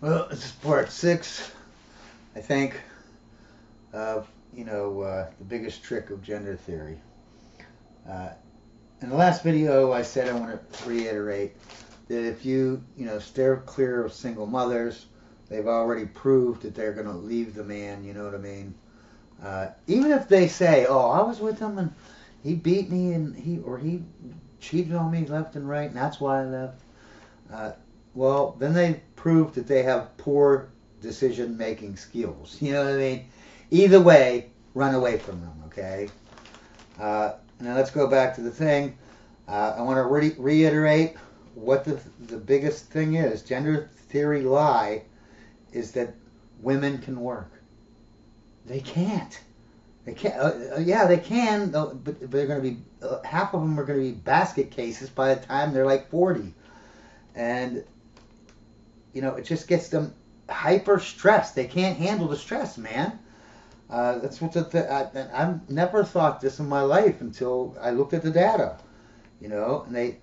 Well, this is part 6, I think, of, the biggest trick of gender theory. In the last video, I said I want to reiterate that if you, steer clear of single mothers, they've already proved that they're going to leave the man, you know what I mean? Even if they say, oh, I was with him and he beat me and he cheated on me left and right and that's why I left. Well, then they proved that they have poor decision-making skills. You know what I mean? Either way, run away from them, okay? Now let's go back to the thing. I want to reiterate what the biggest thing is. Gender theory lie is that women can work. They can't. They can't. Yeah, they can, but they're going to be, half of them are going to be basket cases by the time they're like 40. And, it just gets them hyper stressed. They can't handle the stress, man. That's what I've never thought this in my life until I looked at the data, and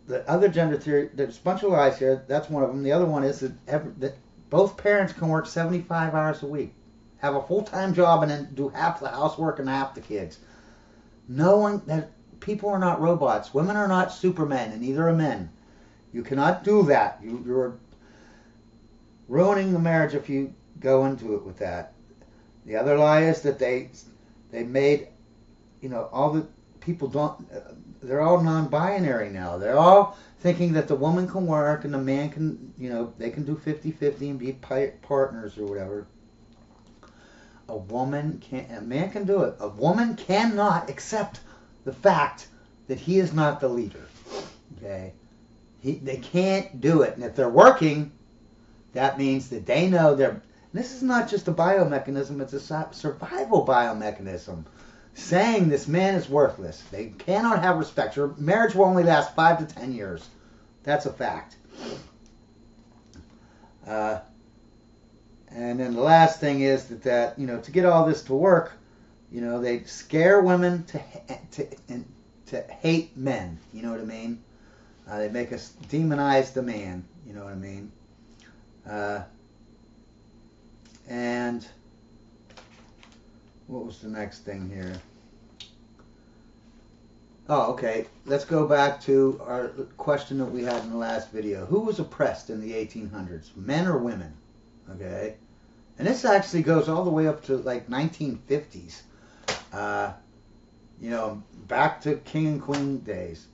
the other gender theory, there's a bunch of lies here. That's one of them. The other one is that both parents can work 75 hours a week, have a full-time job, and then do half the housework and half the kids. People are not robots. Women are not supermen, and neither are men. You cannot do that. You're ruining the marriage if you go into it with that. The other lie is that they made, all the people they're all non-binary now. They're all thinking that the woman can work and the man can, they can do 50-50 and be partners or whatever. A man can do it. A woman cannot accept the fact that he is not the leader. Okay? They can't do it. And if they're working, that means that they know this is not just a biomechanism, it's a survival biomechanism. Saying this man is worthless. They cannot have respect. Your marriage will only last 5 to 10 years. That's a fact. And then the last thing is that to get all this to work, they scare women to hate men. You know what I mean? They make us demonize the man. You know what I mean? And what was the next thing here? Oh, okay. Let's go back to our question that we had in the last video. Who was oppressed in the 1800s? Men or women? Okay. And this actually goes all the way up to like 1950s. Back to king and queen days.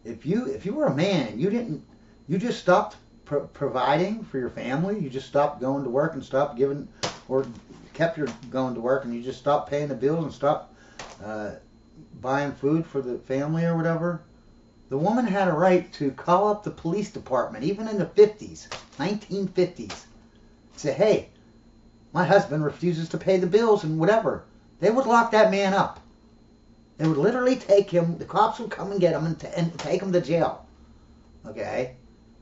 If you were a man, you just stopped providing for your family. You just stopped going to work and stopped giving, or kept your going to work and you just stopped paying the bills and stopped buying food for the family or whatever. The woman had a right to call up the police department, even in the 50s, 1950s. Say, hey, my husband refuses to pay the bills and whatever. They would lock that man up. They would literally take him, the cops would come and get him and take him to jail. Okay?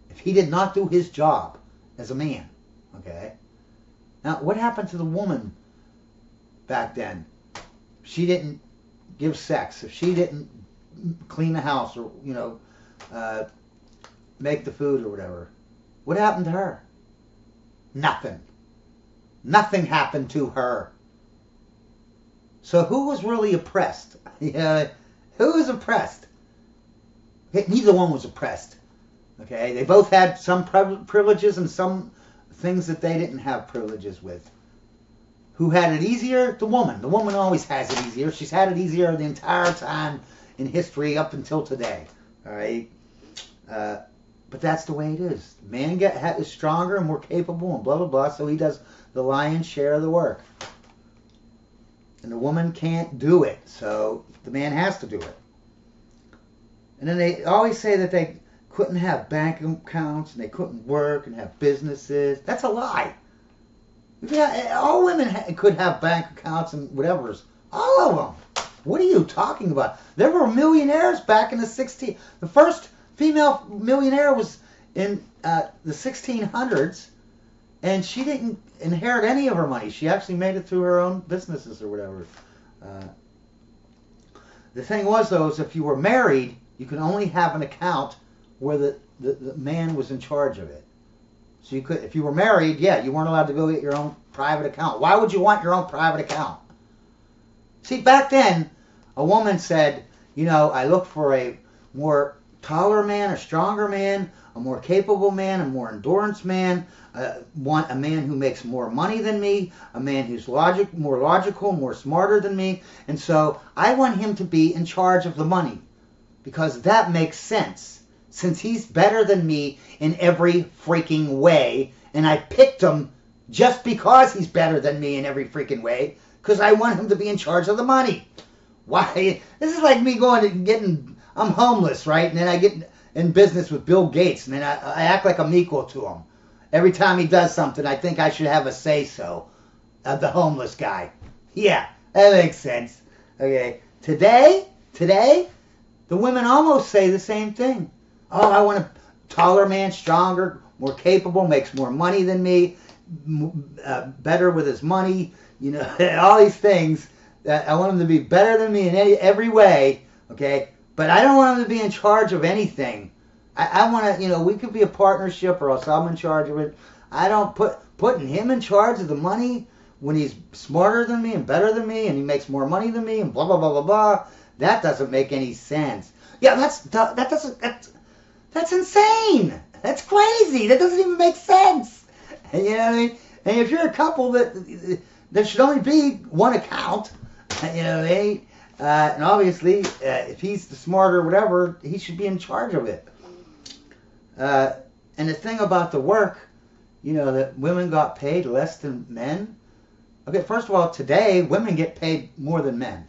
If he did not do his job as a man. Okay? Now, what happened to the woman back then? She didn't give sex. If she didn't clean the house or, make the food or whatever. What happened to her? Nothing. Nothing happened to her. So who was really oppressed? Who was oppressed? Neither one was oppressed. Okay, they both had some privileges and some things that they didn't have privileges with. Who had it easier? The woman. The woman always has it easier. She's had it easier the entire time in history up until today. All right, but that's the way it is. The man is stronger and more capable and blah blah blah. So he does the lion's share of the work. And the woman can't do it, so the man has to do it. And then they always say that they couldn't have bank accounts and they couldn't work and have businesses. That's a lie. Yeah, all women could have bank accounts and whatever's. All of them. What are you talking about? There were millionaires back in the 1600s. The first female millionaire was in the 1600s. And she didn't inherit any of her money. She actually made it through her own businesses or whatever. The thing was, though, is if you were married, you could only have an account where the man was in charge of it. So you could, if you were married, yeah, you weren't allowed to go get your own private account. Why would you want your own private account? See, back then, a woman said, you know, I look for a more taller man, a stronger man, a more capable man, a more endurance man, want a man who makes more money than me, a man who's more logical, more smarter than me, and so I want him to be in charge of the money because that makes sense since he's better than me in every freaking way, and I picked him just because he's better than me in every freaking way because I want him to be in charge of the money. Why? This is like me going and getting, I'm homeless, right? And then I get in business with Bill Gates, and then I act like I'm equal to him. Every time he does something, I think I should have a say-so of the homeless guy. Yeah, that makes sense. Okay, today, the women almost say the same thing. Oh, I want a taller man, stronger, more capable, makes more money than me, better with his money, you know, all these things. I want him to be better than me in every way, okay? But I don't want him to be in charge of anything. I want to, you know, we could be a partnership or else I'm in charge of it. I don't putting him in charge of the money when he's smarter than me and better than me and he makes more money than me and blah, blah, blah, blah, blah. That doesn't make any sense. Yeah, that's insane. That's crazy. That doesn't even make sense. And, you know what I mean? And if you're a couple that there should only be one account, you know what I mean? And obviously, if he's the smarter whatever, he should be in charge of it. And the thing about the work, you know, that women got paid less than men. Okay, first of all, today, women get paid more than men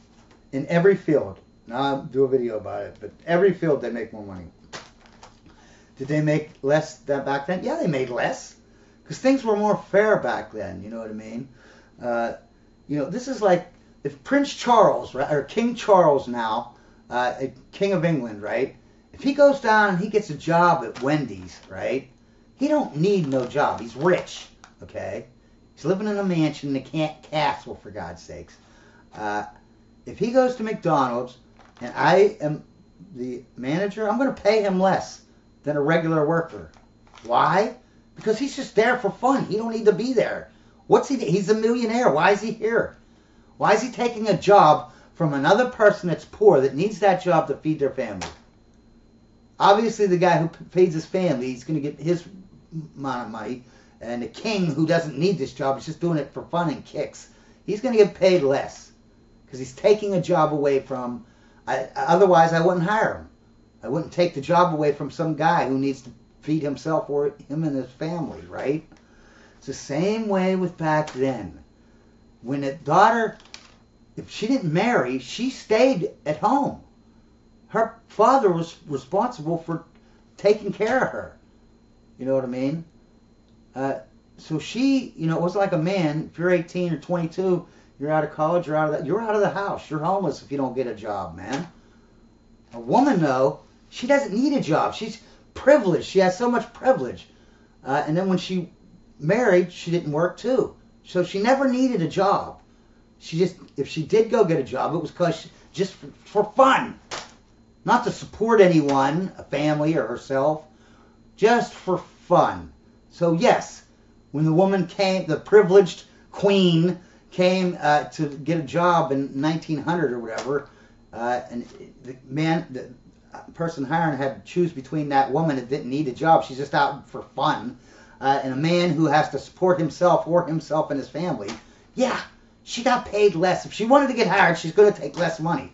in every field. Now, I'll do a video about it, but every field they make more money. Did they make less than back then? Yeah, they made less. Because things were more fair back then, you know what I mean? You know, this is like if Prince Charles, right, or King Charles now, King of England, right? If he goes down and he gets a job at Wendy's, right? He don't need no job. He's rich, okay? He's living in a mansion in a castle, for God's sakes. If he goes to McDonald's and I am the manager, I'm going to pay him less than a regular worker. Why? Because he's just there for fun. He don't need to be there. What's he? He's a millionaire. Why is he here? Why is he taking a job from another person that's poor that needs that job to feed their family? Obviously, the guy who feeds his family, he's going to get his amount of money. And the king who doesn't need this job is just doing it for fun and kicks. He's going to get paid less because he's taking a job away from... otherwise, I wouldn't hire him. I wouldn't take the job away from some guy who needs to feed himself or him and his family, right? It's the same way with back then. When a daughter, if she didn't marry, she stayed at home. Her father was responsible for taking care of her. You know what I mean? So she, you know, it wasn't like a man. If you're 18 or 22, you're out of college, you're out of the house. You're homeless if you don't get a job, man. A woman, though, she doesn't need a job. She's privileged. She has so much privilege. And then when she married, she didn't work too. So she never needed a job. She just, if she did go get a job, it was because just for fun. Not to support anyone, a family or herself. Just for fun. So yes, when the woman came, the privileged queen came to get a job in 1900 or whatever, and the person hiring had to choose between that woman that didn't need a job, she's just out for fun, and a man who has to support himself and his family, yeah, she got paid less. If she wanted to get hired, she's going to take less money,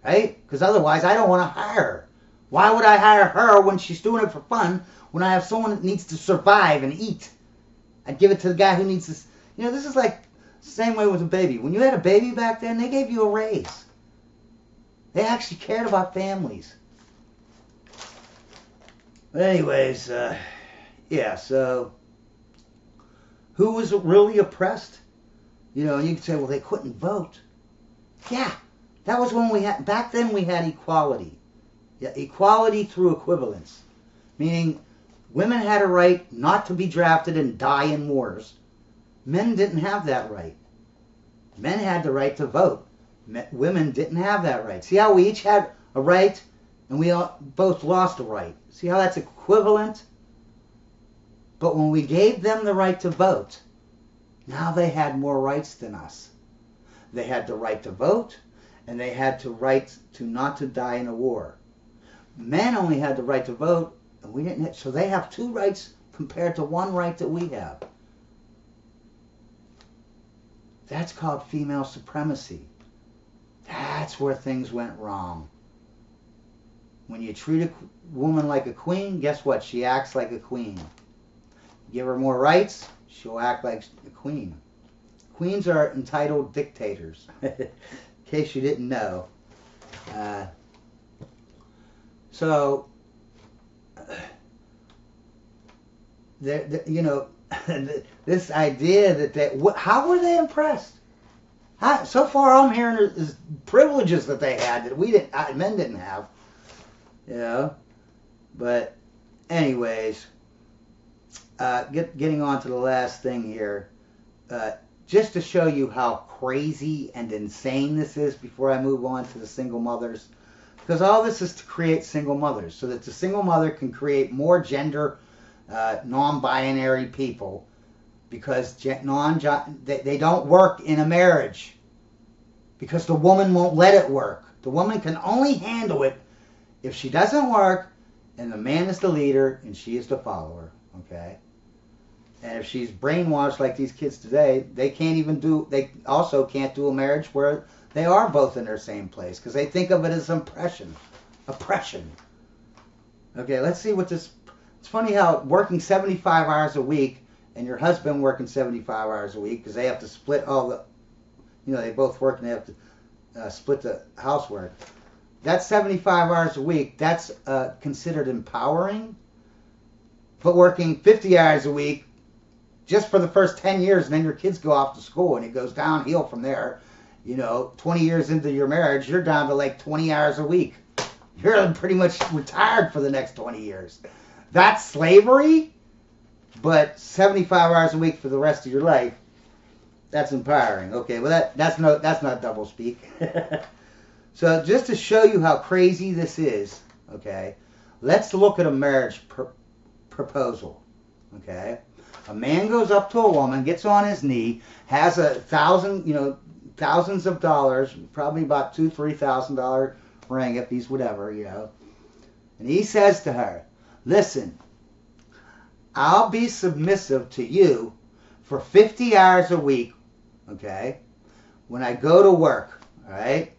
right? Because otherwise, I don't want to hire her. Why would I hire her when she's doing it for fun when I have someone that needs to survive and eat? I'd give it to the guy who needs this. You know, this is like the same way with a baby. When you had a baby back then, they gave you a raise. They actually cared about families. But anyways, yeah, so who was really oppressed? You know, and you could say, well, they couldn't vote. Yeah, that was when we had, back then we had equality. Yeah, equality through equivalence. Meaning, women had a right not to be drafted and die in wars. Men didn't have that right. Men had the right to vote. Women didn't have that right. See how we each had a right and we both lost a right? See how that's equivalent? But when we gave them the right to vote, now they had more rights than us. They had the right to vote, and they had the right to not to die in a war. Men only had the right to vote, and we didn't. So they have 2 rights compared to 1 right that we have. That's called female supremacy. That's where things went wrong. When you treat a woman like a queen, guess what? She acts like a queen. Give her more rights, she'll act like a queen. Queens are entitled dictators, in case you didn't know. So, you know, this idea that how were they impressed? So far, all I'm hearing is privileges that they had that we didn't, men didn't have. You know, but anyways, getting on to the last thing here, just to show you how crazy and insane this is before I move on to the single mothers, because all this is to create single mothers so that the single mother can create more gender non-binary people, because they don't work in a marriage because the woman won't let it work. The woman can only handle it if she doesn't work and the man is the leader and she is the follower, okay? And if she's brainwashed like these kids today, they also can't do a marriage where they are both in their same place because they think of it as oppression. Okay, let's see what this... It's funny how working 75 hours a week and your husband working 75 hours a week because they have to split all the... You know, they both work and they have to split the housework. That's 75 hours a week. That's considered empowering. But working 50 hours a week just for the first 10 years, and then your kids go off to school and it goes downhill from there. You know, 20 years into your marriage, you're down to like 20 hours a week. You're pretty much retired for the next 20 years. That's slavery, but 75 hours a week for the rest of your life, that's empowering. Okay, well that's not double speak. So just to show you how crazy this is, okay, let's look at a marriage proposal, okay? A man goes up to a woman, gets on his knee, has thousands of dollars, probably about $2,000-3,000 ring if he's whatever, you know, and he says to her, listen, I'll be submissive to you for 50 hours a week, okay, when I go to work, all right?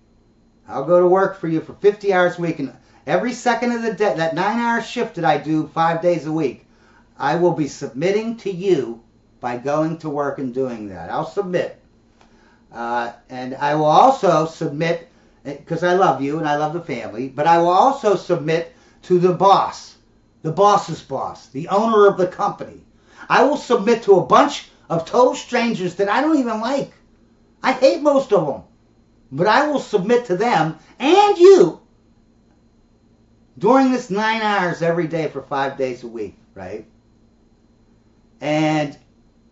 I'll go to work for you for 50 hours a week, and every second of the day, that 9-hour shift that I do 5 days a week, I will be submitting to you by going to work and doing that. I'll submit. And I will also submit, because I love you and I love the family, but I will also submit to the boss, the boss's boss, the owner of the company. I will submit to a bunch of total strangers that I don't even like. I hate most of them. But I will submit to them and you during this 9 hours every day for 5 days a week, right? And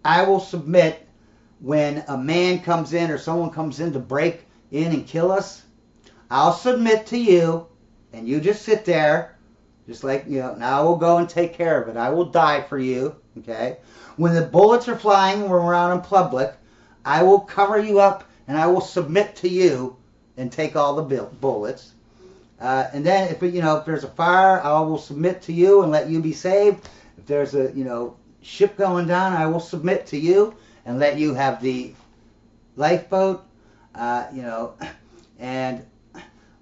I will submit when a man comes in or someone comes in to break in and kill us. I'll submit to you and you just sit there just like, you know, now I will go and take care of it. I will die for you, okay? When the bullets are flying when we're out in public, I will cover you up and I will submit to you and take all the bullets. And then if there's a fire, I will submit to you and let you be saved. If there's a ship going down, I will submit to you and let you have the lifeboat. And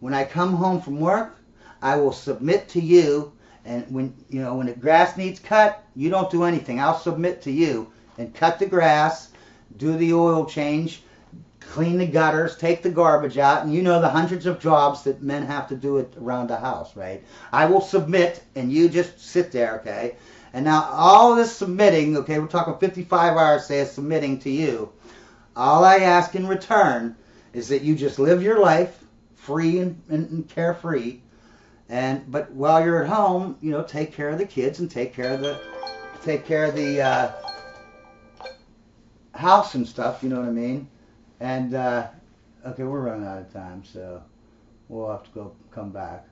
when I come home from work, I will submit to you. And when the grass needs cut, you don't do anything. I'll submit to you and cut the grass, do the oil change, clean the gutters, take the garbage out, and the hundreds of jobs that men have to do it around the house, right? I will submit, and you just sit there, okay? And now all this submitting, okay, we're talking 55 hours, say, of submitting to you. All I ask in return is that you just live your life free and carefree, but while you're at home, take care of the kids and take care of the house and stuff, you know what I mean? And, okay, we're running out of time, so we'll have to come back.